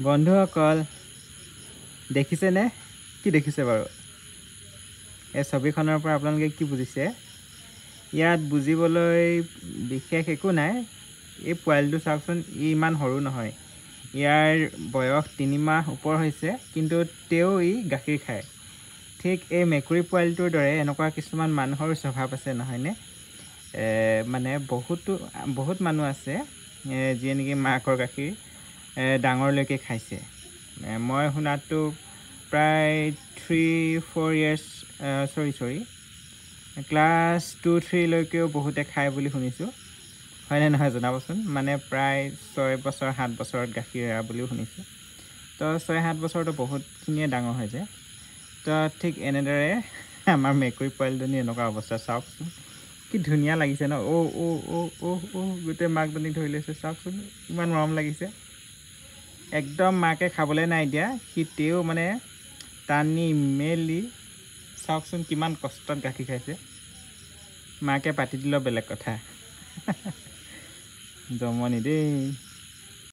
বন্ধুসকল দেখিছেনে কি দেখিছে বাৰু এই ছবিখনৰ পৰা আপোনালোকে কি বুজিছে ইয়াত বুজিবলৈ বিশেষ একো নাই এই পোৱালিটো চাওকচোন ইমান সৰু নহয় ইয়াৰ বয়স 3 মাহ ওপৰ হৈছে কিন্তু তেও গাখীৰ খায় ঠিক এই মেকুৰী পোৱালিটোৰ দৰে এনেকুৱা কিছুমান মানুহৰ স্বভাৱ আছে নহয়নে মানে বহুত মানুহ আছে যিয়ে নেকি মাকৰ গাখীৰ ডাঙৰলৈকে খাইছে মই শুনাটো প্ৰায় 3-4 years সৰি ক্লাছ 2-3 লৈকেও বহুতে খায় বুলি শুনিছোঁ হয়নে নহয় জনাবচোন মানে প্ৰায় 6 বছৰ 7 বছৰত গাখীৰ এৰা বুলিও শুনিছোঁ তো 6-7 বছৰতো বহুতখিনিয়ে ডাঙৰ হৈ যায় তো ঠিক এনেদৰে আমাৰ মেকুৰী পোৱালিজনী এনেকুৱা অৱস্থা চাওকচোন কি ধুনীয়া লাগিছে ন গোটেই মাকজনীক ধৰি লৈছে চাওকচোন ইমান মৰম লাগিছে একদম মাকে খাবলৈ নাই দিয়া তেও মানে টানি মেলি চাওকচোন কিমান কষ্টত গাখীৰ খাইছে মাকে পাতি দিলেও বেলেগ কথা জমনি দেই